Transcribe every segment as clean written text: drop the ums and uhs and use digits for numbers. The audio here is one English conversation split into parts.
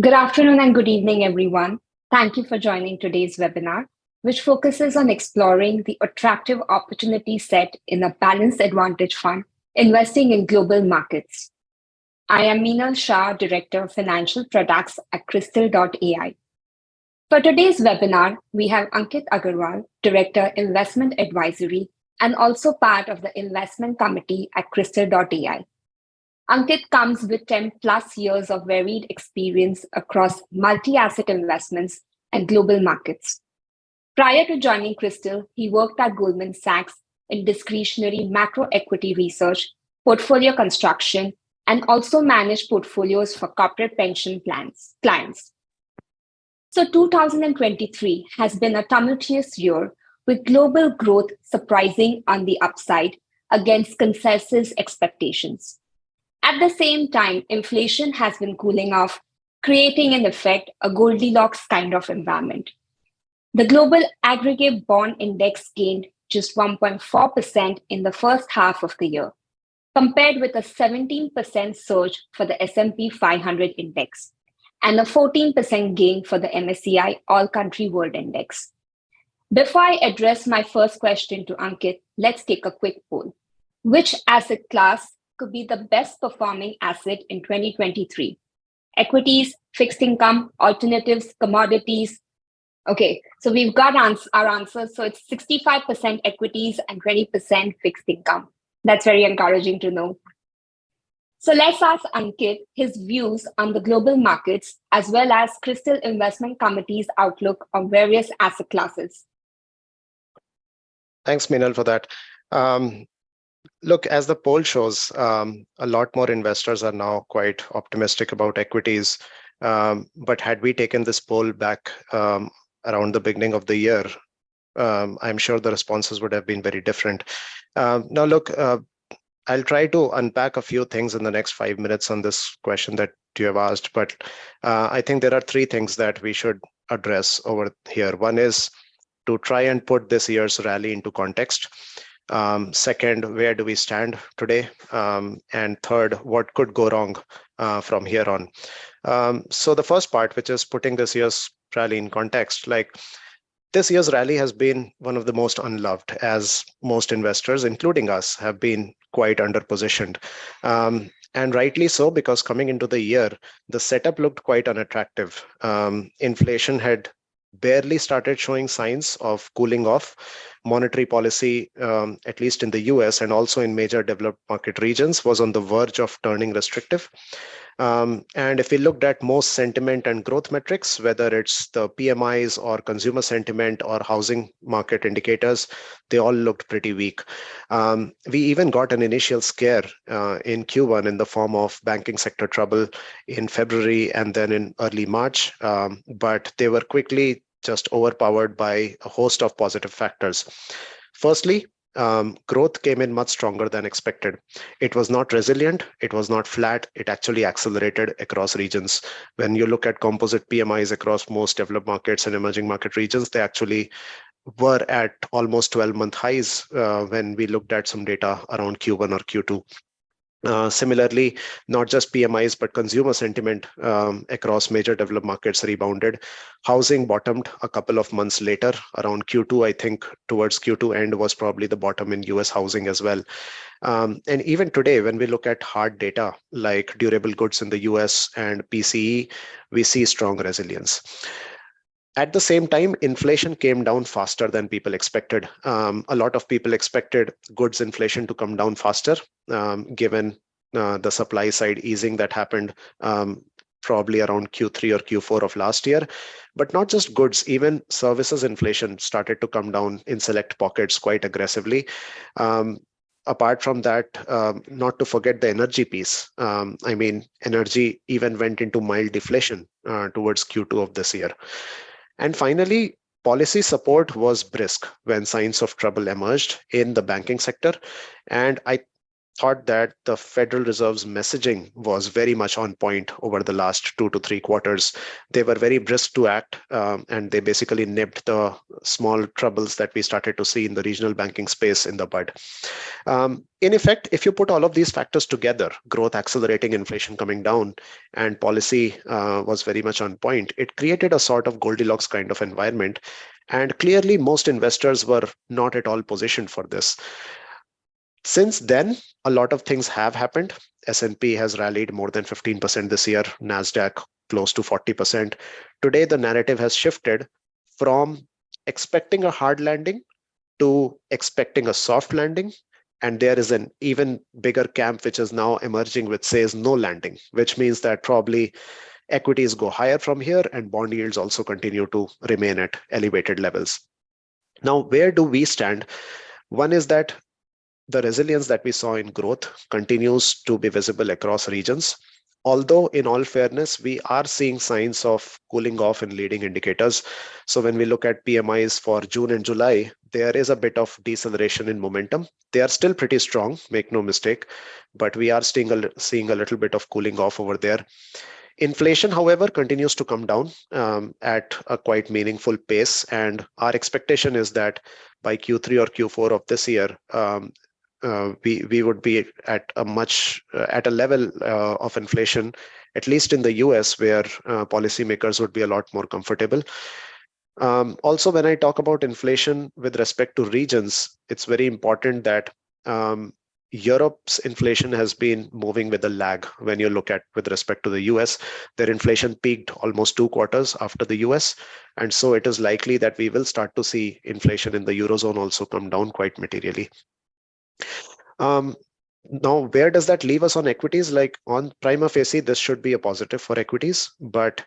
Good afternoon and good evening, everyone. Thank you for joining today's webinar, which focuses on exploring the attractive opportunity set in a balanced advantage fund investing in global markets. I am Meenal Shah, Director of Financial Products at Kristal.AI. For today's webinar, we have Ankit Agrawal, Director, Investment Advisory, and also part of the investment committee at Kristal.AI. Ankit comes with 10 plus years of varied experience across multi asset investments and global markets. Prior to joining Kristal, he worked at Goldman Sachs in discretionary macro equity research, portfolio construction, and also managed portfolios for corporate pension plans clients. So 2023 has been a tumultuous year with global growth surprising on the upside against consensus expectations. At the same time, inflation has been cooling off, creating in effect a Goldilocks kind of environment. The global aggregate bond index gained just 1.4% in the first half of the year, compared with a 17% surge for the S&P 500 index and a 14% gain for the MSCI All Country World Index. Before I address my first question to Ankit, let's take a quick poll. Which asset class could be the best performing asset in 2023? Equities, fixed income, alternatives, commodities. Okay, so we've got our answers. So it's 65% equities and 20% fixed income. That's very encouraging to know. So let's ask Ankit his views on the global markets as well as Kristal Investment Committee's outlook on various asset classes. Thanks, Meenal, for that. Look, as the poll shows, a lot more investors are now quite optimistic about equities. But had we taken this poll back around the beginning of the year, I'm sure the responses would have been very different. Now, look, I'll try to unpack a few things in the next 5 minutes on this question that you have asked. But I think there are three things that we should address over here. One is to try and put this year's rally into context. Second, where do we stand today? And third, what could go wrong from here on? So the first part, which is putting this year's rally in context, like this year's rally has been one of the most unloved, as most investors, including us, have been quite underpositioned. And rightly so, because coming into the year, the setup looked quite unattractive. Inflation had barely started showing signs of cooling off. Monetary policy, at least in the US and also in major developed market regions, was on the verge of turning restrictive. And if we looked at most sentiment and growth metrics, whether it's the PMIs or consumer sentiment or housing market indicators, they all looked pretty weak. We even got an initial scare in Q1 in the form of banking sector trouble in February and then in early March, but they were quickly just overpowered by a host of positive factors. Firstly, growth came in much stronger than expected. It was not resilient, it was not flat, it actually accelerated across regions. When you look at composite PMIs across most developed markets and emerging market regions, they actually were at almost 12-month highs when we looked at some data around Q1 or Q2. Similarly, not just PMIs, but consumer sentiment across major developed markets rebounded. Housing bottomed a couple of months later, around Q2, I think towards Q2 end was probably the bottom in US housing as well. And even today, when we look at hard data like durable goods in the US and PCE, we see strong resilience. At the same time, inflation came down faster than people expected. A lot of people expected goods inflation to come down faster, given the supply side easing that happened probably around Q3 or Q4 of last year. But not just goods, even services inflation started to come down in select pockets quite aggressively. Apart from that, not to forget the energy piece. I mean, energy even went into mild deflation towards Q2 of this year. And finally, policy support was brisk when signs of trouble emerged in the banking sector. And I thought that the Federal Reserve's messaging was very much on point over the last 2 to 3 quarters. They were very brisk to act, and they basically nipped the small troubles that we started to see in the regional banking space in the bud. In effect, if you put all of these factors together, growth accelerating, inflation coming down, and policy was very much on point, it created a sort of Goldilocks kind of environment. And clearly, most investors were not at all positioned for this. Since then, a lot of things have happened. S&P has rallied more than 15% this year, Nasdaq close to 40%. Today, the narrative has shifted from expecting a hard landing to expecting a soft landing. And there is an even bigger camp which is now emerging which says no landing, which means that probably equities go higher from here and bond yields also continue to remain at elevated levels. Now, where do we stand? One is that the resilience that we saw in growth continues to be visible across regions. Although, in all fairness, we are seeing signs of cooling off in leading indicators. So, when we look at PMIs for June and July, there is a bit of deceleration in momentum. They are still pretty strong, make no mistake, but we are seeing a little bit of cooling off over there. Inflation, however, continues to come down at a quite meaningful pace. And our expectation is that by Q3 or Q4 of this year, we would be at a level of inflation, at least in the US, where policymakers would be a lot more comfortable. Also, when I talk about inflation with respect to regions, it's very important that Europe's inflation has been moving with a lag. When you look at with respect to the US, their inflation peaked almost 2 quarters after the US. And so it is likely that we will start to see inflation in the Eurozone also come down quite materially. Now, where does that leave us on equities? Like on prima facie, this should be a positive for equities, but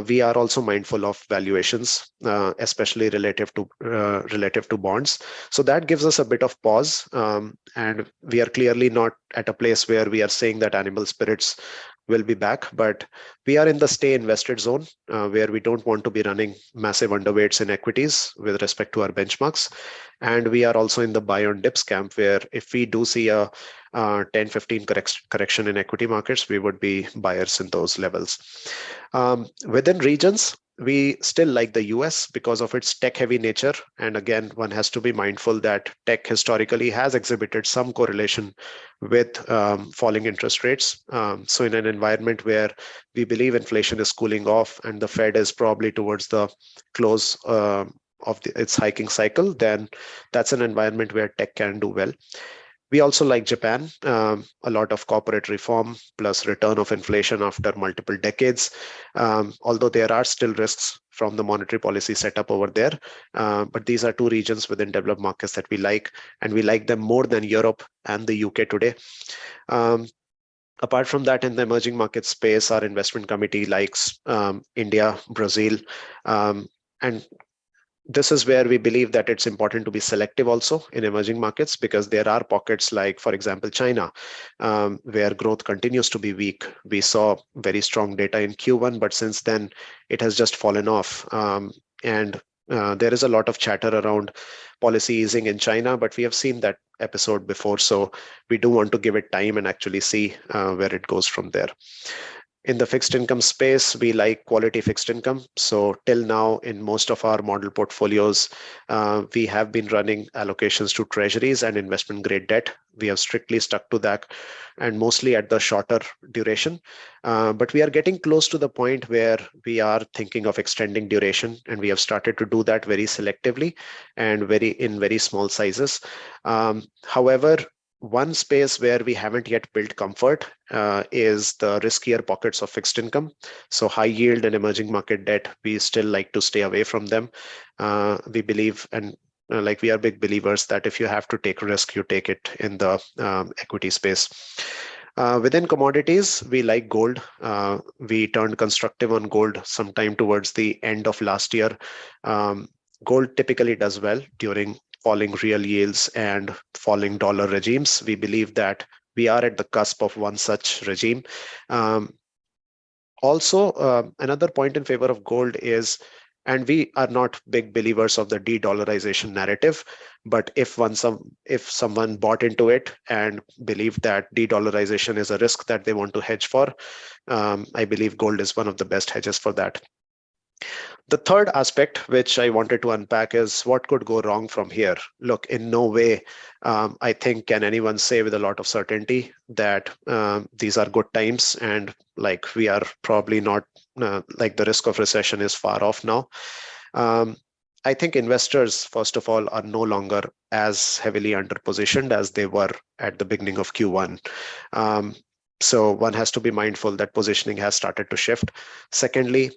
we are also mindful of valuations, especially relative to bonds. So that gives us a bit of pause, and we are clearly not at a place where we are saying that animal spirits will be back, but we are in the stay invested zone where we don't want to be running massive underweights in equities with respect to our benchmarks. And we are also in the buy on dips camp where if we do see a 10-15 correction in equity markets, we would be buyers in those levels. Within regions, we still like the US because of its tech heavy nature. And again, one has to be mindful that tech historically has exhibited some correlation with falling interest rates. So in an environment where we believe inflation is cooling off and the Fed is probably towards the close of its hiking cycle, then that's an environment where tech can do well. We also like Japan, a lot of corporate reform plus return of inflation after multiple decades. Although there are still risks from the monetary policy setup over there, but these are two regions within developed markets that we like, and we like them more than Europe and the UK today. Apart from that, in the emerging market space, our investment committee likes India, Brazil, and this is where we believe that it's important to be selective also in emerging markets because there are pockets like, for example, China, where growth continues to be weak. We saw very strong data in Q1, but since then it has just fallen off. And there is a lot of chatter around policy easing in China, but we have seen that episode before. So we do want to give it time and actually see where it goes from there. In the fixed income space, we like quality fixed income. So till now, in most of our model portfolios, we have been running allocations to treasuries and investment grade debt. We have strictly stuck to that and mostly at the shorter duration. But we are getting close to the point where we are thinking of extending duration, and we have started to do that very selectively and in very small sizes. However, one space where we haven't yet built comfort is the riskier pockets of fixed income. So high yield and emerging market debt, we still like to stay away from them. We believe and like we are big believers that if you have to take risk, you take it in the equity space. Within commodities, we like gold. We turned constructive on gold sometime towards the end of last year. Gold typically does well during falling real yields and falling dollar regimes. We believe that we are at the cusp of one such regime. Also, another point in favor of gold is, And we are not big believers of the de-dollarization narrative, but if someone bought into it and believed that de-dollarization is a risk that they want to hedge for, I believe gold is one of the best hedges for that. The third aspect, which I wanted to unpack, is what could go wrong from here. Look, in no way, I think, can anyone say with a lot of certainty that these are good times and like we are probably not, like the risk of recession is far off now. Um, I think investors, first of all, are no longer as heavily underpositioned as they were at the beginning of Q1. Um, so one has to be mindful that positioning has started to shift. Secondly,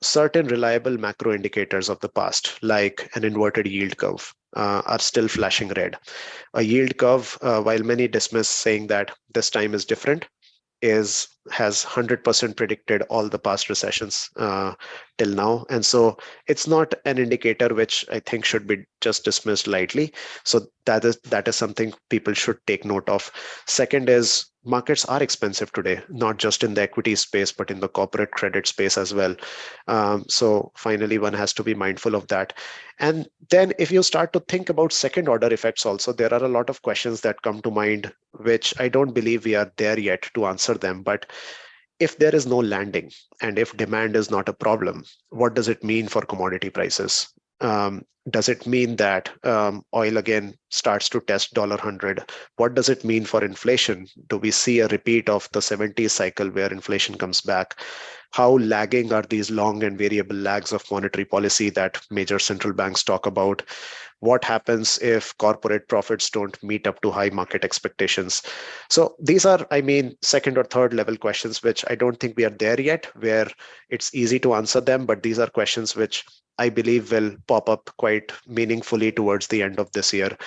certain reliable macro indicators of the past, like an inverted yield curve, are still flashing red. A yield curve, while many dismiss saying that this time is different, has 100% predicted all the past recessions till now, and so it's not an indicator which I think should be just dismissed lightly. So that is something people should take note of. Second is markets are expensive today, not just in the equity space but in the corporate credit space as well. So finally one has to be mindful of that. And then if you start to think about second order effects also, there are a lot of questions that come to mind which I don't believe we are there yet to answer them. But if there is no landing and if demand is not a problem, what does it mean for commodity prices? Does it mean that oil again starts to test $100? What does it mean for inflation? Do we see a repeat of the 70s cycle where inflation comes back? How lagging are these long and variable lags of monetary policy that major central banks talk about? What happens if corporate profits don't meet up to high market expectations? So these are, I mean, second or third level questions, which I don't think we are there yet, where it's easy to answer them. But these are questions which I believe will pop up quite meaningfully towards the end of this year.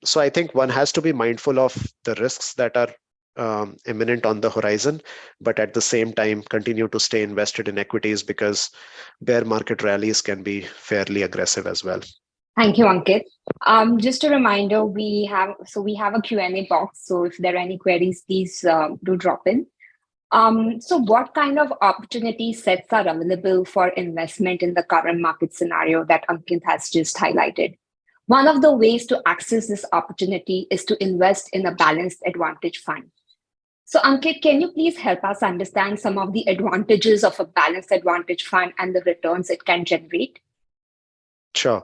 So I think one has to be mindful of the risks that are imminent on the horizon, but at the same time continue to stay invested in equities because bear market rallies can be fairly aggressive as well. Thank you, Ankit. Just a reminder, we have a Q&A box. So if there are any queries, please do drop in. So what kind of opportunity sets are available for investment in the current market scenario that Ankit has just highlighted? One of the ways to access this opportunity is to invest in a balanced advantage fund. So, Ankit, can you please help us understand some of the advantages of a balanced advantage fund and the returns it can generate? Sure.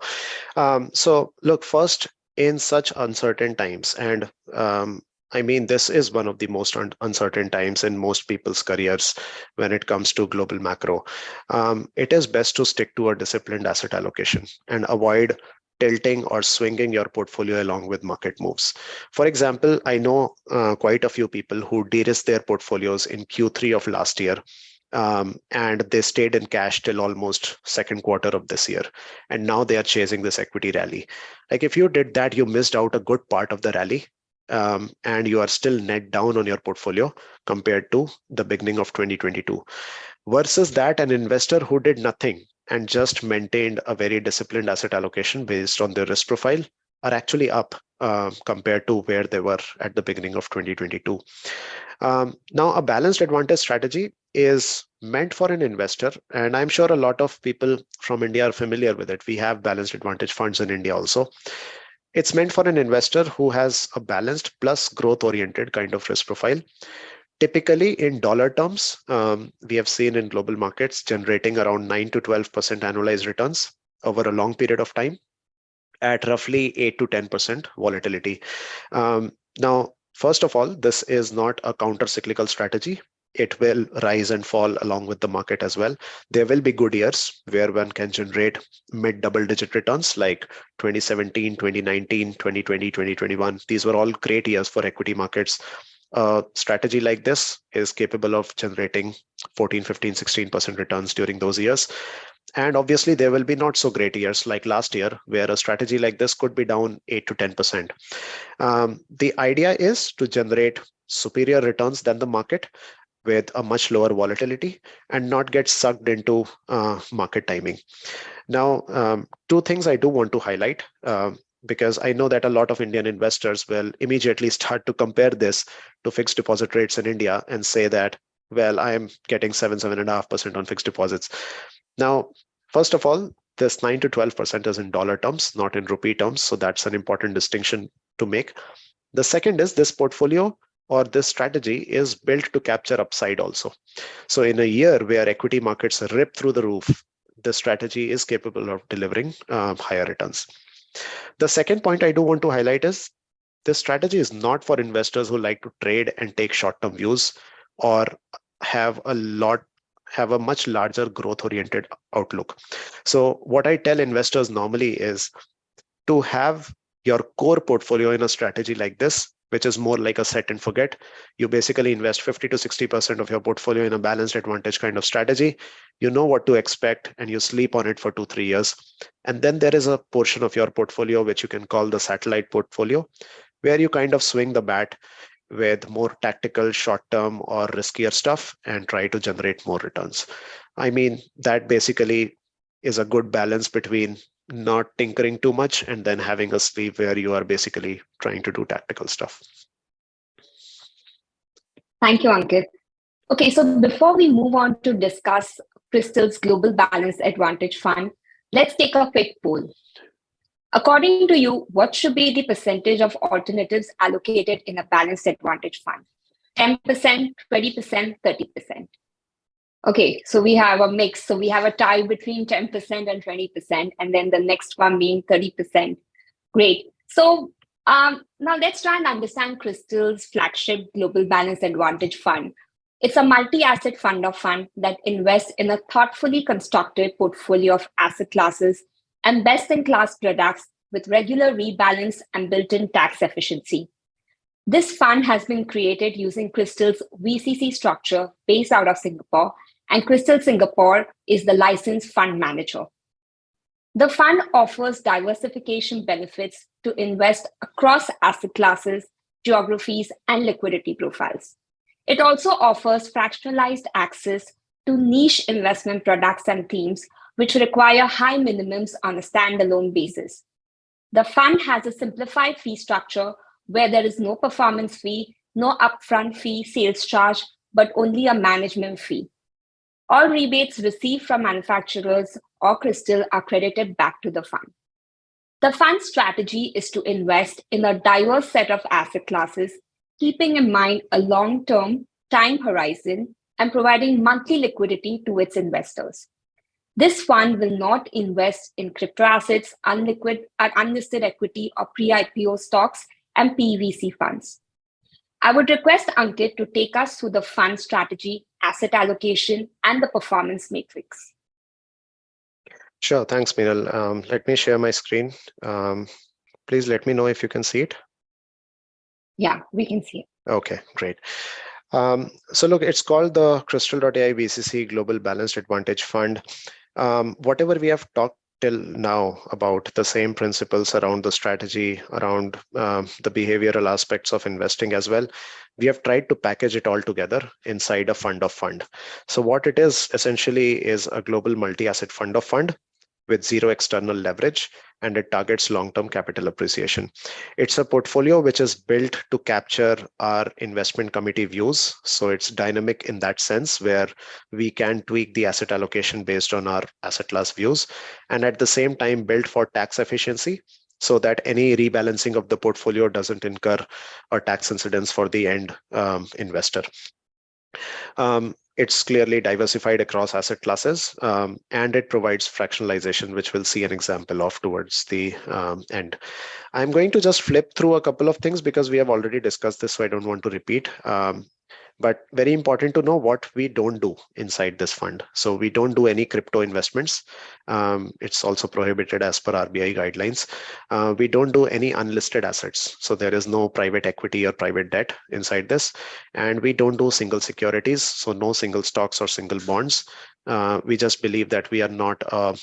So look, first, in such uncertain times, and I mean, this is one of the most uncertain times in most people's careers when it comes to global macro. It is best to stick to a disciplined asset allocation and avoid tilting or swinging your portfolio along with market moves. For example, I know quite a few people who de-risked their portfolios in Q3 of last year, and they stayed in cash till almost second quarter of this year, and now they are chasing this equity rally. Like if you did that, you missed out a good part of the rally, and you are still net down on your portfolio compared to the beginning of 2022. Versus that, an investor who did nothing and just maintained a very disciplined asset allocation based on their risk profile are actually up compared to where they were at the beginning of 2022. Now, a balanced advantage strategy is meant for an investor, and I'm sure a lot of people from India are familiar with it. We have balanced advantage funds in India also. It's meant for an investor who has a balanced plus growth oriented kind of risk profile. Typically, in dollar terms, we have seen in global markets generating around 9 to 12% annualized returns over a long period of time at roughly 8 to 10% volatility. Now, first of all, this is not a counter cyclical strategy. It will rise and fall along with the market as well. There will be good years where one can generate mid double digit returns like 2017, 2019, 2020, 2021. These were all great years for equity markets. A strategy like this is capable of generating 14, 15, 16% returns during those years. And obviously, there will be not so great years like last year, where a strategy like this could be down 8 to 10%. The idea is to generate superior returns than the market with a much lower volatility and not get sucked into market timing. Now, two things I do want to highlight. Because I know that a lot of Indian investors will immediately start to compare this to fixed deposit rates in India and say that, well, I am getting 7.5% on fixed deposits. Now, First of all, this 9 to 12% is in dollar terms, not in rupee terms. So that's an important distinction to make. The second is this portfolio or this strategy is built to capture upside also. So in a year where equity markets rip through the roof, the strategy is capable of delivering higher returns. The second point I do want to highlight is this strategy is not for investors who like to trade and take short-term views or have a lot have a much larger growth oriented outlook. So what I tell investors normally is to have your core portfolio in a strategy like this, which is more like a set and forget. You basically invest 50 to 60% of your portfolio in a balanced advantage kind of strategy. You know what to expect and you sleep on it for 2, 3 years. And then there is a portion of your portfolio which you can call the satellite portfolio, where you kind of swing the bat with more tactical, short term, or riskier stuff and try to generate more returns. I mean, that basically is a good balance between not tinkering too much and then having a sleeve where you are basically trying to do tactical stuff. Thank you, Ankit. Okay, so before we move on to discuss Kristal's Global Balance Advantage Fund, let's take a quick poll. According to you, what should be the percentage of alternatives allocated in a balanced advantage fund? 10%, 20%, 30%. Okay, so we have a mix. So we have a tie between 10% and 20%, and then the next one being 30%. Great. So now let's try and understand Kristal's flagship Global Balance Advantage Fund. It's a multi-asset fund of fund that invests in a thoughtfully constructed portfolio of asset classes and best-in-class products with regular rebalance and built-in tax efficiency. This fund has been created using Kristal's VCC structure based out of Singapore, and Kristal Singapore is the licensed fund manager. The fund offers diversification benefits to invest across asset classes, geographies, and liquidity profiles. It also offers fractionalized access to niche investment products and themes which require high minimums on a standalone basis. The fund has a simplified fee structure where there is no performance fee, no upfront fee, sales charge, but only a management fee. All rebates received from manufacturers or Kristal are credited back to the fund. The fund's strategy is to invest in a diverse set of asset classes, keeping in mind a long-term time horizon and providing monthly liquidity to its investors. This fund will not invest in crypto assets, unlisted equity, or pre-IPO stocks and PVC funds. I would request Ankit to take us through the fund strategy, asset allocation, and the performance matrix. Sure, thanks, Meenal. Let me share my screen. Please let me know if you can see it. Yeah, we can see it. Okay, great. So look, it's called the Kristal.AI VCC Global Balanced Advantage Fund. Whatever we have talked till now about the same principles around the strategy, around the behavioral aspects of investing as well, we have tried to package it all together inside a fund of fund. So what it is essentially is a global multi-asset fund of fund with zero external leverage, and it targets long-term capital appreciation. It's a portfolio which is built to capture our investment committee views. So it's dynamic in that sense where we can tweak the asset allocation based on our asset class views, and at the same time built for tax efficiency so that any rebalancing of the portfolio doesn't incur a tax incidence for the end investor. It's clearly diversified across asset classes, and it provides fractionalization, which we'll see an example of towards the end. I'm going to just flip through a couple of things because we have already discussed this, so I don't want to repeat. But very important to know what we don't do inside this fund. So we don't do any crypto investments. It's also prohibited as per RBI guidelines. We don't do any unlisted assets. So there is no private equity or private debt inside this. And we don't do single securities. So no single stocks or single bonds. We just believe that we are not a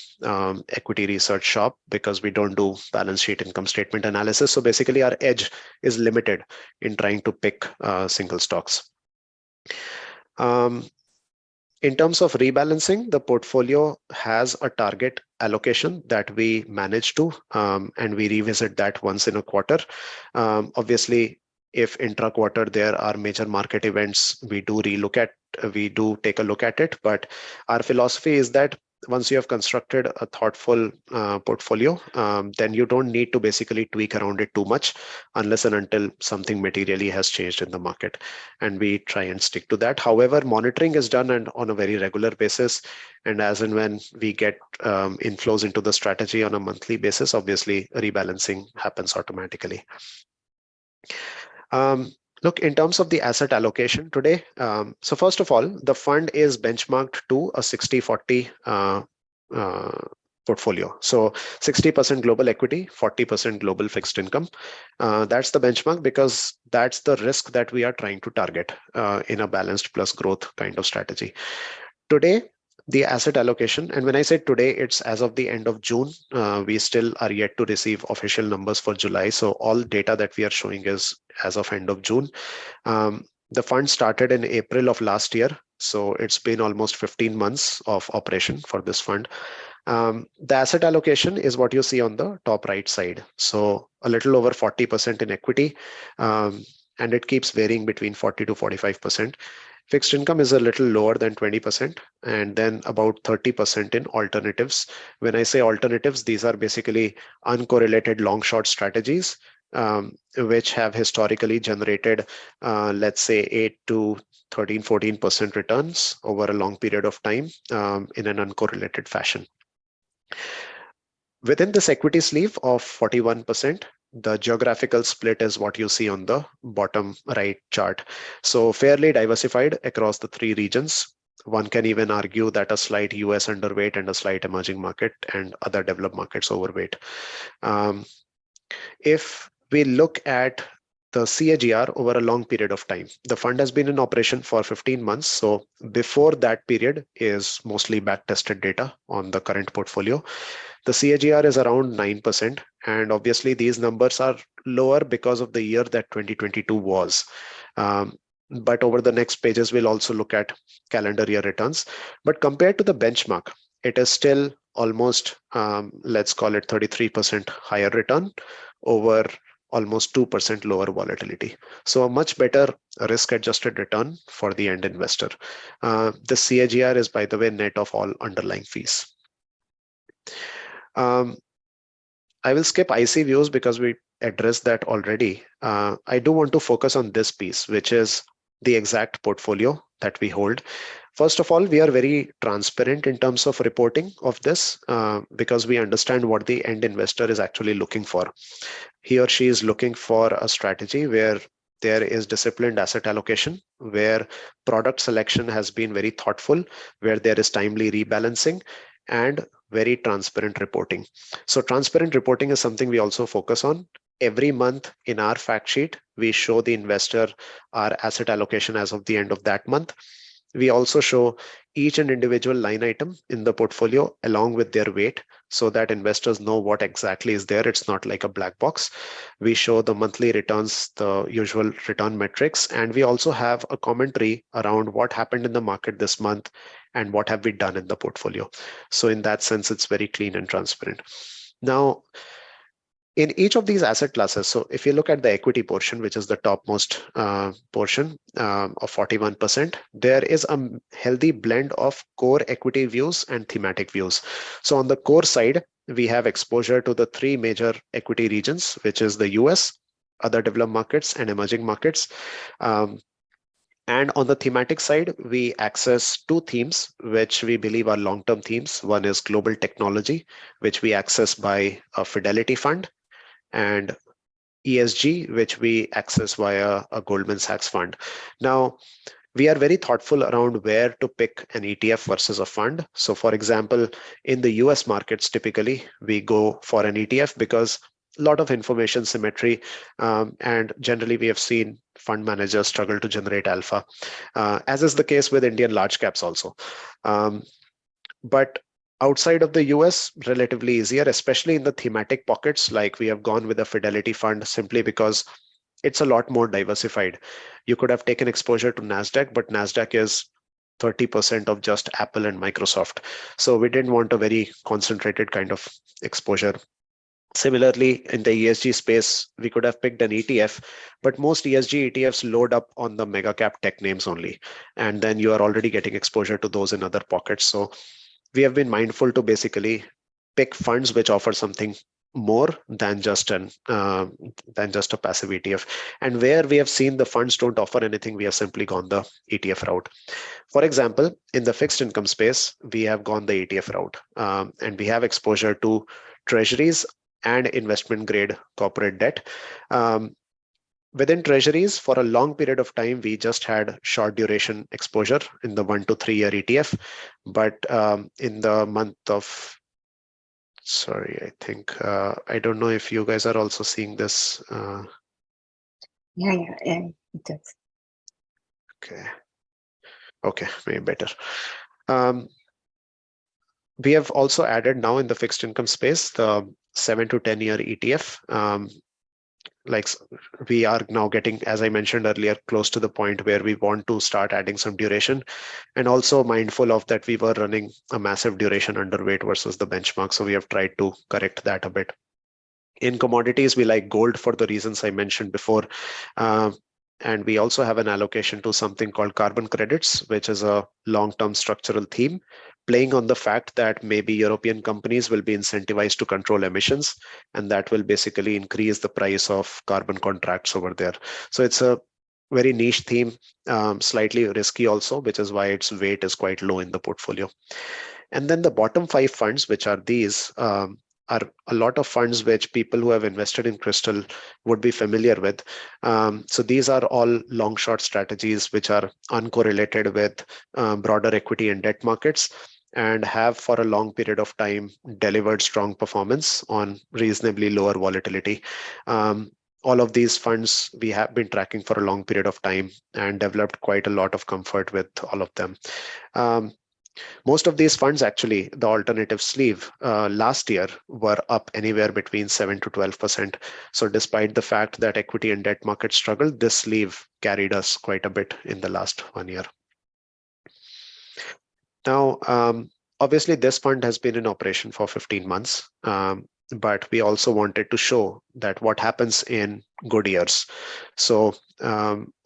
equity research shop because we don't do balance sheet income statement analysis. So basically our edge is limited in trying to pick single stocks. In terms of rebalancing, the portfolio has a target allocation that we manage to, and we revisit that once in a quarter. Obviously, if intra-quarter there are major market events, we do take a look at it. But our philosophy is that once you have constructed a thoughtful portfolio, then you don't need to basically tweak around it too much unless and until something materially has changed in the market. And we try and stick to that. However, monitoring is done and on a very regular basis. And as and when we get inflows into the strategy on a monthly basis, obviously rebalancing happens automatically. Look, in terms of the asset allocation today, so first of all, the fund is benchmarked to a 60-40 uh, portfolio. So 60% global equity, 40% global fixed income. That's the benchmark because that's the risk that we are trying to target in a balanced plus growth kind of strategy. Today, the asset allocation, and when I say today, it's as of the end of June. We still are yet to receive official numbers for July. So all data that we are showing is as of end of June. The fund started in April of last year. So it's been almost 15 months of operation for this fund. The asset allocation is what you see on the top right side. So a little over 40% in equity, and it keeps varying between 40 to 45%. Fixed income is a little lower than 20%, and then about 30% in alternatives. When I say alternatives, these are basically uncorrelated long short strategies, which have historically generated, let's say, 8 to 13-14% returns over a long period of time in an uncorrelated fashion. Within this equity sleeve of 41%, the geographical split is what you see on the bottom right chart. So fairly diversified across the three regions. One can even argue that a slight US underweight and a slight emerging market and other developed markets overweight. If we look at the CAGR over a long period of time, the fund has been in operation for 15 months. So before that period is mostly back tested data on the current portfolio. The CAGR is around 9%. And obviously these numbers are lower because of the year that 2022 was. But over the next pages, we'll also look at calendar year returns. But compared to the benchmark, it is still almost, let's call it 33% higher return over almost 2% lower volatility. So a much better risk-adjusted return for the end investor. The CAGR is, by the way, net of all underlying fees. I will skip IC views because we addressed that already. I do want to focus on this piece, which is the exact portfolio that we hold. First of all, we are very transparent in terms of reporting of this because we understand what the end investor is actually looking for. He or she is looking for a strategy where there is disciplined asset allocation, where product selection has been very thoughtful, where there is timely rebalancing, and very transparent reporting. So transparent reporting is something we also focus on. Every month in our fact sheet, we show the investor our asset allocation as of the end of that month. We also show each and individual line item in the portfolio along with their weight so that investors know what exactly is there. It's not like a black box. We show the monthly returns, the usual return metrics, and we also have a commentary around what happened in the market this month and what have we done in the portfolio. So in that sense, it's very clean and transparent. Now, in each of these asset classes, so if you look at the equity portion, which is the topmost portion of 41%, there is a healthy blend of core equity views and thematic views. So on the core side, we have exposure to the three major equity regions, which is the US, other developed markets, and emerging markets. And on the thematic side, we access two themes, which we believe are long-term themes. One is global technology, which we access by a Fidelity fund, and ESG, which we access via a Goldman Sachs fund. Now, we are very thoughtful around where to pick an ETF versus a fund. So for example, in the US markets, typically we go for an ETF because a lot of information symmetry, and generally we have seen fund managers struggle to generate alpha, as is the case with Indian large caps also. But outside of the US, relatively easier, especially in the thematic pockets, like we have gone with a Fidelity fund simply because it's a lot more diversified. You could have taken exposure to NASDAQ, but NASDAQ is 30% of just Apple and Microsoft. So we didn't want a very concentrated kind of exposure. Similarly, in the ESG space, we could have picked an ETF, but most ESG ETFs load up on the mega cap tech names only. And then you are already getting exposure to those in other pockets. So we have been mindful to basically pick funds which offer something more than just a passive ETF. And where we have seen the funds don't offer anything, we have simply gone the ETF route. For example, in the fixed income space, we have gone the ETF route, and we have exposure to treasuries and investment grade corporate debt. Um, Within treasuries, for a long period of time, we just had short duration exposure in the 1 to 3 year ETF. But in the month of, sorry, I think, I don't know if you guys are also seeing this. Yeah, it is. Okay, okay, maybe better. Um, we have also added now in the fixed income space the 7 to 10 year ETF. Like we are now getting, as I mentioned earlier, close to the point where we want to start adding some duration, and also mindful of that we were running a massive duration underweight versus the benchmark. So we have tried to correct that a bit. In commodities, we like gold for the reasons I mentioned before. Uh, and we also have an allocation to something called carbon credits, which is a long-term structural theme, playing on the fact that maybe European companies will be incentivized to control emissions, and that will basically increase the price of carbon contracts over there. So it's a very niche theme, slightly risky also, which is why its weight is quite low in the portfolio. And then the bottom 5 funds, which are these, are a lot of funds which people who have invested in Kristal would be familiar with. So these are all long short strategies which are uncorrelated with broader equity and debt markets, and have for a long period of time delivered strong performance on reasonably lower volatility. All of these funds we have been tracking for a long period of time and developed quite a lot of comfort with all of them. Um, Most of these funds, actually, the alternative sleeve last year were up anywhere between 7 to 12%. So despite the fact that equity and debt markets struggled, this sleeve carried us quite a bit in the last 1 year. Now, obviously, this fund has been in operation for 15 months, but we also wanted to show that what happens in good years. So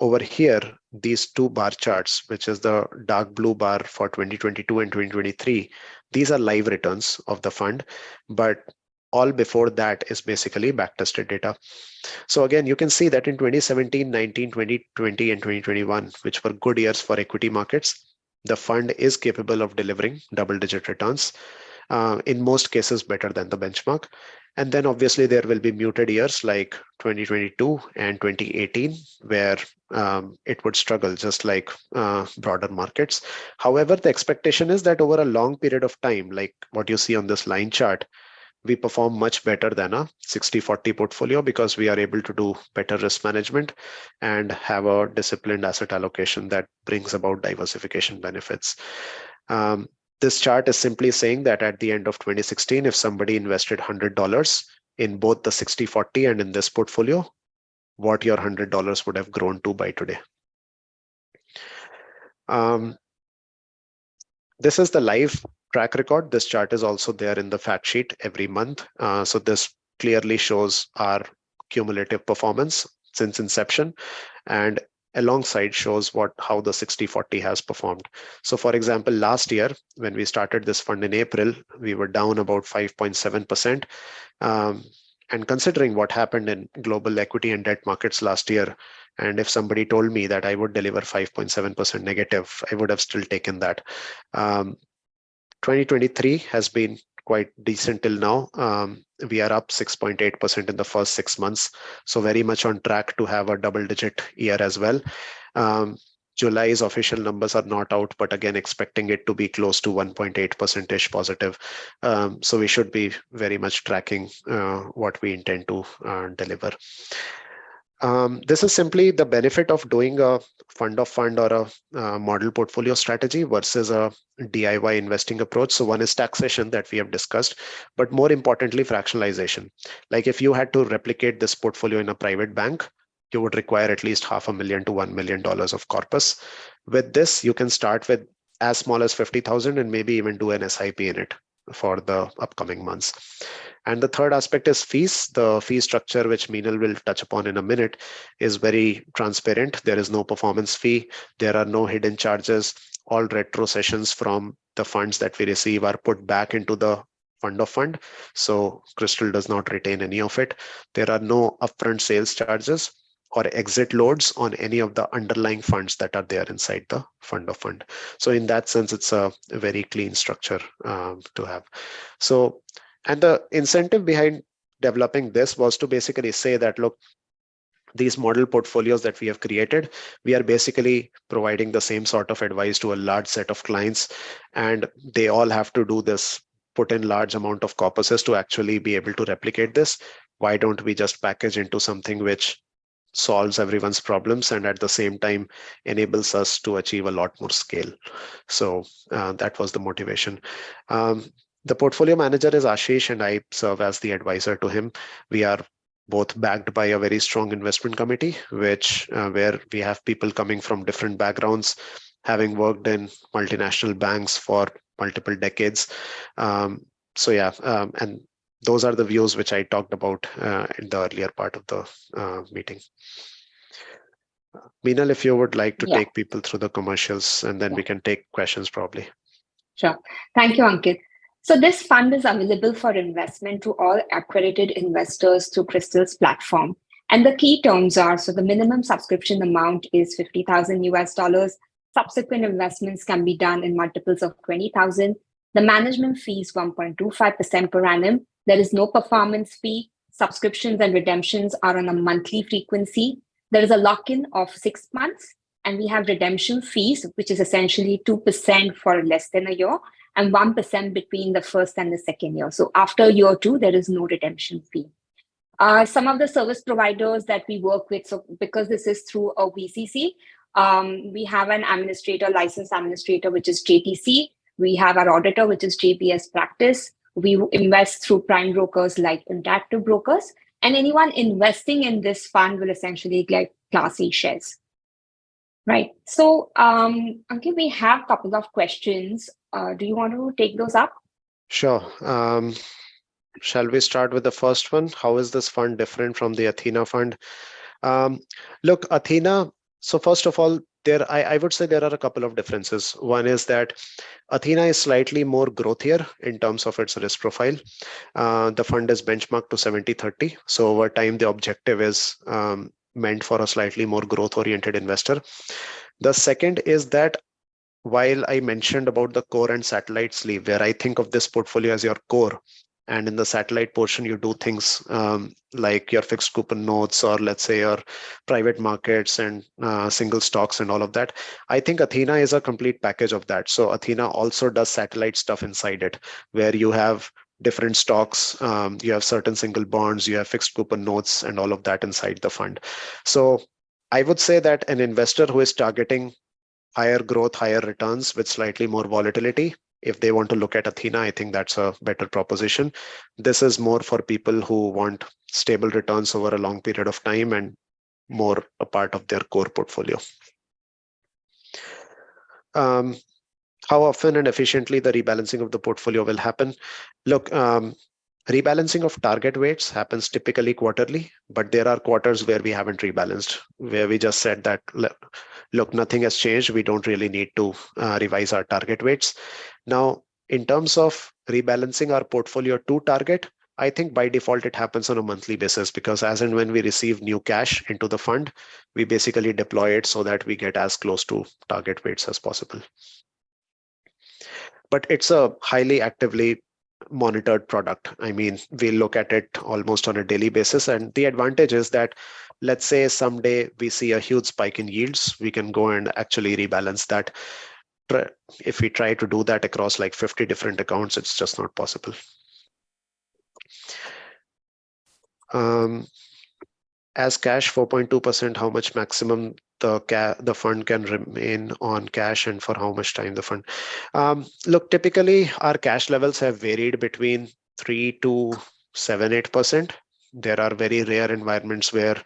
over here, these two bar charts, which is the dark blue bar for 2022 and 2023, these are live returns of the fund, but all before that is basically backtested data. So again, you can see that in 2017, 19, 2020, and 2021, which were good years for equity markets, the fund is capable of delivering double-digit returns, in most cases better than the benchmark. And then obviously there will be muted years like 2022 and 2018, where it would struggle just like broader markets. However, the expectation is that over a long period of time, like what you see on this line chart, we perform much better than a 60-40 portfolio because we are able to do better risk management and have a disciplined asset allocation that brings about diversification benefits. This chart is simply saying that at the end of 2016, if somebody invested $100 in both the 60-40 and in this portfolio, what your $100 would have grown to by today. This is the live track record. This chart is also there in the fact sheet every month. So this clearly shows our cumulative performance since inception, and alongside shows how the 60-40 has performed. So for example, last year, when we started this fund in April, we were down about 5.7%. And considering what happened in global equity and debt markets last year, and if somebody told me that I would deliver 5.7% negative, I would have still taken that. 2023 has been quite decent till now. We are up 6.8% in the first 6 months. So very much on track to have a double-digit year as well. July's official numbers are not out, but again, expecting it to be close to 1.8% positive. So we should be very much tracking what we intend to deliver. This is simply the benefit of doing a fund of fund or a model portfolio strategy versus a DIY investing approach. So one is taxation that we have discussed, but more importantly, fractionalization. Like if you had to replicate this portfolio in a private bank, you would require at least $500,000 to $1 million of corpus. With this, you can start with as small as 50,000 and maybe even do an SIP in it for the upcoming months. And the third aspect is fees. The fee structure, which Meenal will touch upon in a minute, is very transparent. There is no performance fee. There are no hidden charges. All retro sessions from the funds that we receive are put back into the fund of fund. So Kristal does not retain any of it. There are no upfront sales charges or exit loads on any of the underlying funds that are there inside the fund of fund. So in that sense, it's a very clean structure to have. So, and the incentive behind developing this was to basically say that, look, these model portfolios that we have created, we are basically providing the same sort of advice to a large set of clients, and they all have to do this, put in large amount of corpuses to actually be able to replicate this. Why don't we just package into something which solves everyone's problems and at the same time enables us to achieve a lot more scale? So that was the motivation. The portfolio manager is Ashish, and I serve as the advisor to him. We are both backed by a very strong investment committee, which where we have people coming from different backgrounds, having worked in multinational banks for multiple decades. So yeah, and those are the views which I talked about in the earlier part of the meeting. Meenal, if you would like to Yeah, take people through the commercials, and then yeah, we can take questions probably. sure. Thank you, Ankit. So this fund is available for investment to all accredited investors through Kristal's platform. And the key terms are, so the minimum subscription amount is 50,000 US dollars. Subsequent investments can be done in multiples of 20,000. The management fee is 1.25% per annum. There is no performance fee. Subscriptions and redemptions are on a monthly frequency. There is a lock-in of 6 months, and we have redemption fees, which is essentially 2% for less than a year and 1% between the first and the second year. So after year two, there is no redemption fee. Some of the service providers that we work with, so because this is through a VCC, we have an administrator, licensed administrator, which is JTC. We have our auditor, which is JPS Practice. We invest through prime brokers like Interactive Brokers. And anyone investing in this fund will essentially get Class A shares. Right. So, Ankit, we have a couple of questions. Do you want to take those up? Sure. Shall we start with the first one? How is this fund different from the Athena fund? Look, Athena, so first of all, I would say there are a couple of differences. One is that Athena is slightly more growthier in terms of its risk profile. The fund is benchmarked to 70-30. So over time, the objective is meant for a slightly more growth-oriented investor. The second is that while I mentioned about the core and satellite sleeve, where I think of this portfolio as your core, and in the satellite portion, you do things like your fixed coupon notes, or let's say your private markets and single stocks and all of that. I think Athena is a complete package of that. So Athena also does satellite stuff inside it, where you have different stocks, you have certain single bonds, you have fixed coupon notes and all of that inside the fund. So I would say that an investor who is targeting higher growth, higher returns with slightly more volatility, if they want to look at Athena, I think that's a better proposition. This is more for people who want stable returns over a long period of time and more a part of their core portfolio. How often and efficiently the rebalancing of the portfolio will happen? Look, rebalancing of target weights happens typically quarterly, but there are quarters where we haven't rebalanced, where we just said that, look, nothing has changed. We don't really need to revise our target weights. Now, in terms of rebalancing our portfolio to target, I think by default it happens on a monthly basis, because as and when we receive new cash into the fund, we basically deploy it so that we get as close to target weights as possible. But it's a highly actively monitored product. I mean, we look at it almost on a daily basis. And the advantage is that, let's say someday we see a huge spike in yields, we can go and actually rebalance that. If we try to do that across like 50 different accounts, it's just not possible. As cash 4.2%, how much maximum the fund can remain on cash, and for how much time the fund? Look, typically our cash levels have varied between 3 to 7-8%. There are very rare environments where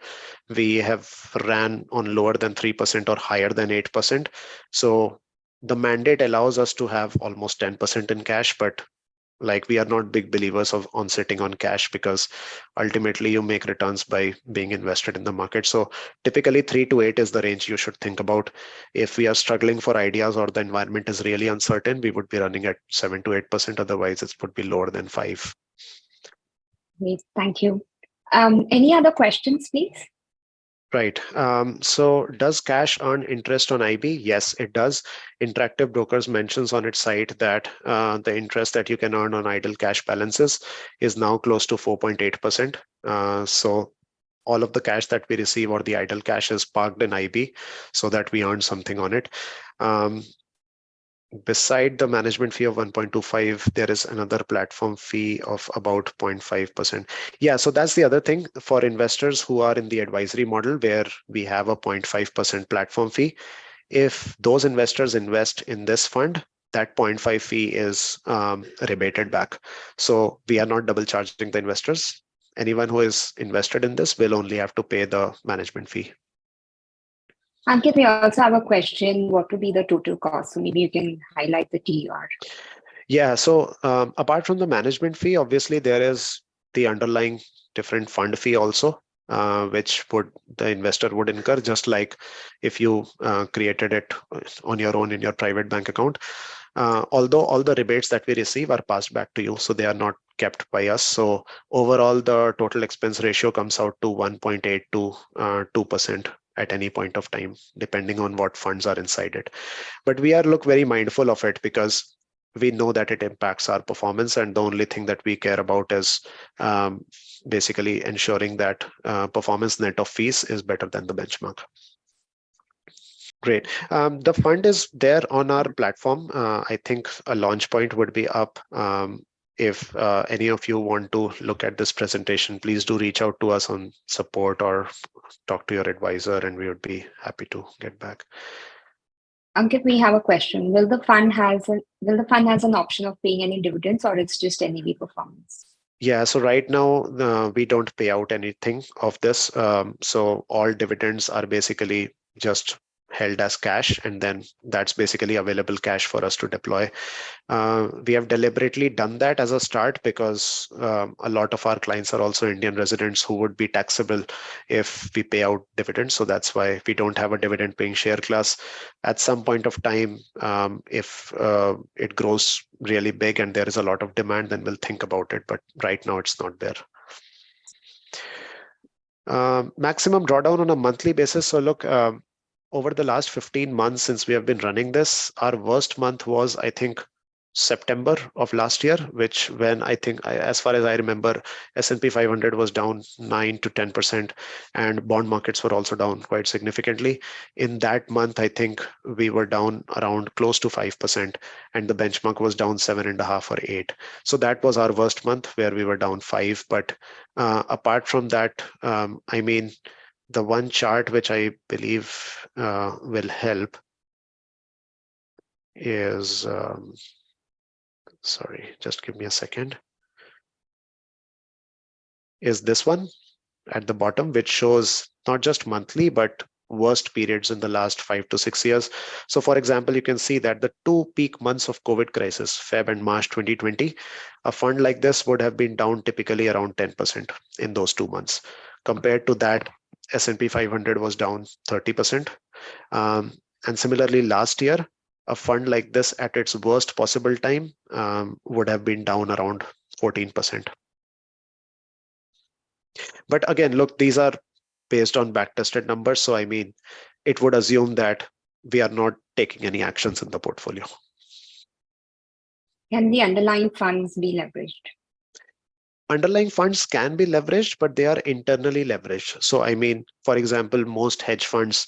we have ran on lower than 3% or higher than 8%. So the mandate allows us to have almost 10% in cash, but Like, we are not big believers of on sitting on cash, because ultimately you make returns by being invested in the market. So typically 3 to 8 is the range you should think about. If we are struggling for ideas or the environment is really uncertain, we would be running at 7 to 8%. Otherwise, it would be lower than 5. Great, thank you. Any other questions, please? Right. So does cash earn interest on IB? Yes, it does. Interactive Brokers mentions on its site that the interest that you can earn on idle cash balances is now close to 4.8%. So all of the cash that we receive, or the idle cash, is parked in IB so that we earn something on it. Um, Beside the management fee of 1.25, there is another platform fee of about 0.5%. Yeah, so that's the other thing for investors who are in the advisory model, where we have a 0.5% platform fee. If those investors invest in this fund, that 0.5 fee is rebated back. So we are not double charging the investors. Anyone who is invested in this will only have to pay the management fee. Ankit, we also have a question. What would be the total cost? So maybe you can highlight the TER. Yeah, so apart from the management fee, obviously there is the underlying different fund fee also, which would the investor would incur, just like if you created it on your own in your private bank account. Although all the rebates that we receive are passed back to you, so they are not kept by us. So overall, the total expense ratio comes out to 1.8 to 2% at any point of time, depending on what funds are inside it. But we are look very mindful of it, because we know that it impacts our performance, and the only thing that we care about is basically ensuring that performance net of fees is better than the benchmark. Great. The fund is there on our platform. I think a launch point would be up. If any of you want to look at this presentation, please do reach out to us on support or talk to your advisor, and we would be happy to get back. Ankit, we have a question. Will the fund has an option of paying any dividends, or it's just NAV performance? Yeah, so right now we don't pay out anything of this. So all dividends are basically just held as cash, and then that's basically available cash for us to deploy. We have deliberately done that as a start, because a lot of our clients are also Indian residents who would be taxable if we pay out dividends. So that's why we don't have a dividend paying share class. At some point of time, if it grows really big and there is a lot of demand, then we'll think about it. But right now it's not there. Maximum drawdown on a monthly basis. So look, over the last 15 months since we have been running this, our worst month was, I think, September of last year, which when I think, as far as I remember, S&P 500 was down 9 to 10%, and bond markets were also down quite significantly. In that month, I think we were down around close to 5%, and the benchmark was down 7.5 or 8. So that was our worst month, where we were down 5. But apart from that, I mean, the one chart which I believe will help is, sorry, just give me a second, is this one at the bottom, which shows not just monthly, but worst periods in the last 5 to 6 years. So for example, you can see that the 2 peak months of COVID crisis, Feb and March 2020, a fund like this would have been down typically around 10% in those 2 months. Compared to that, S&P 500 was down 30%. And similarly, last year, a fund like this at its worst possible time would have been down around 14%. But again, look, these are based on back-tested numbers. So I mean, it would assume that we are not taking any actions in the portfolio. Can the underlying funds be leveraged? Underlying funds can be leveraged, but they are internally leveraged. So I mean, for example, most hedge funds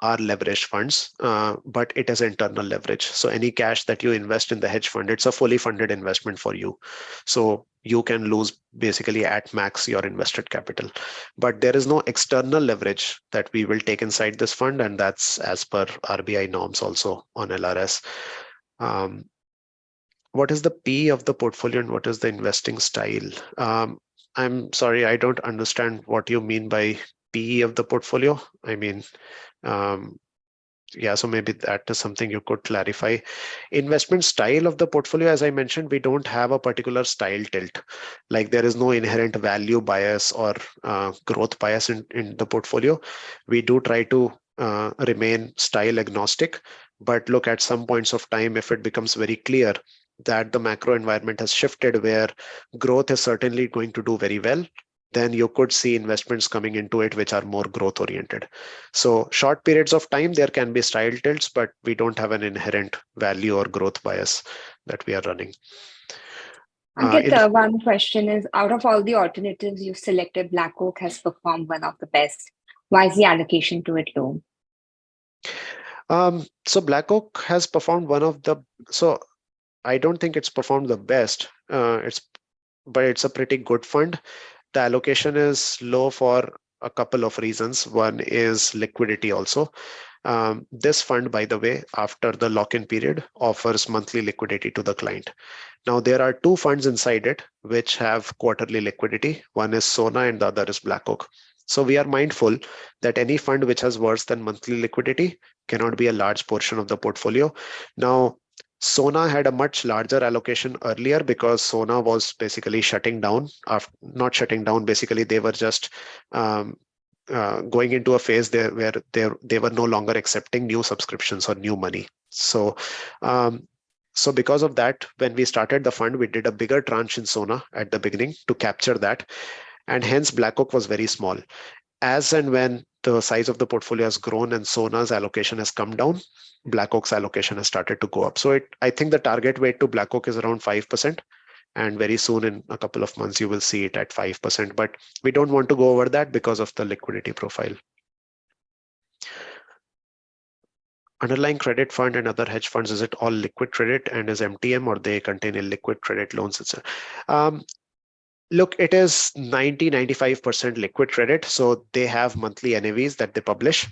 are leveraged funds, but it is internal leverage. So any cash that you invest in the hedge fund, it's a fully funded investment for you. So you can lose basically at max your invested capital. But there is no external leverage that we will take inside this fund, and that's as per RBI norms also on LRS. What is the P of the portfolio and what is the investing style? I'm sorry, I don't understand what you mean by PE of the portfolio. I mean, Yeah, so maybe that is something you could clarify. Investment style of the portfolio, as I mentioned, we don't have a particular style tilt. Like there is no inherent value bias or growth bias in the portfolio. We do try to remain style agnostic, but look, at some points of time, if it becomes very clear that the macro environment has shifted where growth is certainly going to do very well, then you could see investments coming into it which are more growth oriented. So short periods of time, there can be style tilts, but we don't have an inherent value or growth bias that we are running. Ankit, In one question is, out of all the alternatives you've selected, Black Oak has performed one of the best. Why is the allocation to it low? So Black Oak has performed one of the, so I don't think it's performed the best. But it's a pretty good fund. The allocation is low for a couple of reasons. One is liquidity also. This fund, by the way, after the lock-in period, offers monthly liquidity to the client. Now, there are two funds inside it which have quarterly liquidity. One is Sona and the other is Black Oak. So we are mindful that any fund which has worse than monthly liquidity cannot be a large portion of the portfolio. Now, Sona had a much larger allocation earlier because Sona was basically shutting down, not shutting down, basically they were just um, going into a phase there where they were no longer accepting new subscriptions or new money. Um, so because of that, when we started the fund, we did a bigger tranche in Sona at the beginning to capture that, and hence Black Oak was very small. As and when the size of the portfolio has grown and Sona's allocation has come down, Black Oak's allocation has started to go up. So I think the target weight to Black Oak is around 5%. And very soon, in a couple of months, you will see it at 5%. But we don't want to go over that because of the liquidity profile. Underlying credit fund and other hedge funds, is it all liquid credit and is MTM, or they contain illiquid credit loans, etc.? Look, it is 95% liquid credit. So they have monthly NAVs that they publish.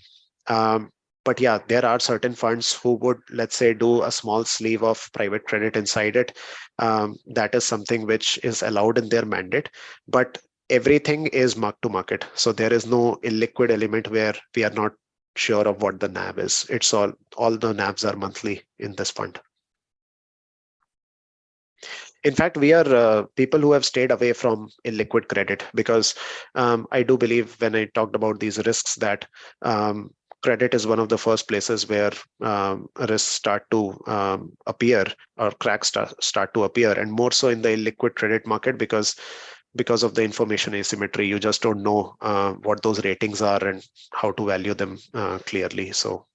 But yeah, there are certain funds who would, let's say, do a small sleeve of private credit inside it. That is something which is allowed in their mandate. But everything is mark to market. So there is no illiquid element where we are not sure of what the NAV is. It's all the NAVs are monthly in this fund. In fact, we are people who have stayed away from illiquid credit because I do believe when I talked about these risks that credit is one of the first places where risks start to appear, or cracks start to appear, and more so in the illiquid credit market because of the information asymmetry. You just don't know what those ratings are and how to value them clearly. So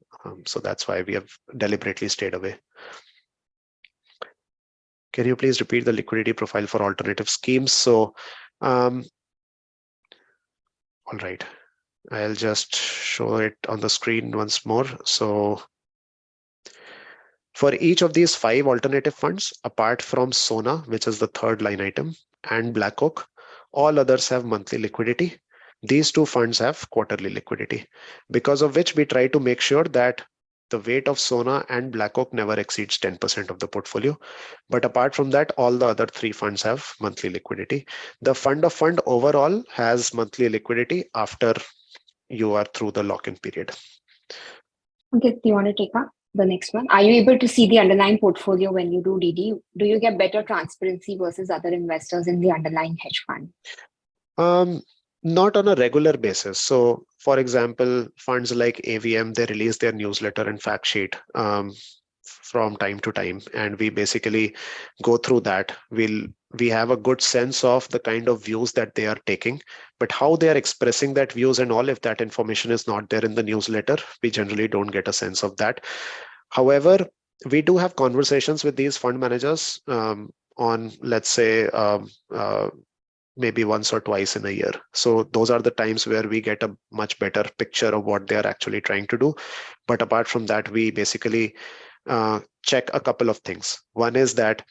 that's why we have deliberately stayed away. Can you please repeat the liquidity profile for alternative schemes? So, all right, I'll just show it on the screen once more. So for each of these 5 alternative funds, apart from Sona, which is the third line item, and Black Oak, all others have monthly liquidity. These 2 funds have quarterly liquidity, because of which we try to make sure that the weight of Sona and Black Oak never exceeds 10% of the portfolio. But apart from that, all the other 3 funds have monthly liquidity. The fund of fund overall has monthly liquidity after you are through the lock-in period. Okay, do you want to take up the next one? Are you able to see the underlying portfolio when you do DD? Do you get better transparency versus other investors in the underlying hedge fund? Not on a regular basis. So, for example, funds like AVM, they release their newsletter and fact sheet from time to time, and we basically go through that. We have a good sense of the kind of views that they are taking, but how they are expressing that views and all, if that information is not there in the newsletter, we generally don't get a sense of that. However, we do have conversations with these fund managers on, let's say, maybe once or twice in a year. So those are the times where we get a much better picture of what they're actually trying to do. But apart from that, we basically check a couple of things. One is that,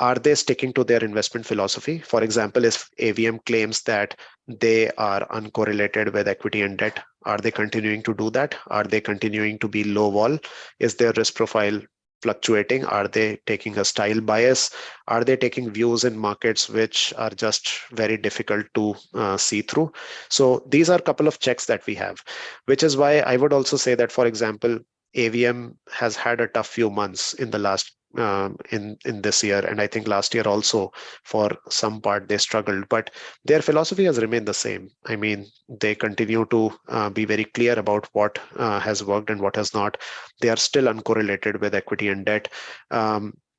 are they sticking to their investment philosophy? For example, if AVM claims that they are uncorrelated with equity and debt, are they continuing to do that? Are they continuing to be low vol? Is their risk profile fluctuating? Are they taking a style bias? Are they taking views in markets which are just very difficult to see through? So these are a couple of checks that we have, which is why I would also say that, for example, AVM has had a tough few months in the last in this year, and I think last year also for some part they struggled, but their philosophy has remained the same. I mean, they continue to be very clear about what has worked and what has not. They are still uncorrelated with equity and debt,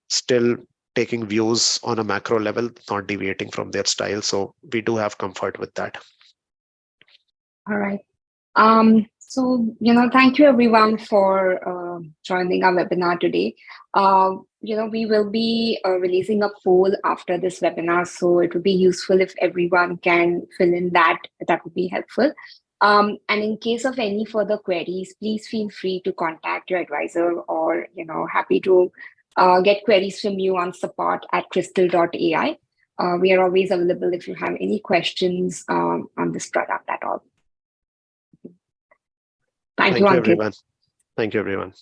still taking views on a macro level, not deviating from their style. So we do have comfort with that. All right. So, thank you everyone for joining our webinar today. We will be releasing a poll after this webinar, so it would be useful if everyone can fill in that. That would be helpful. And in case of any further queries, please feel free to contact your advisor, or, happy to get queries from you on support@Kristal.AI. We are always available if you have any questions on this product at all. Thank you, Thank you, Ankit. everyone. Thank you, everyone.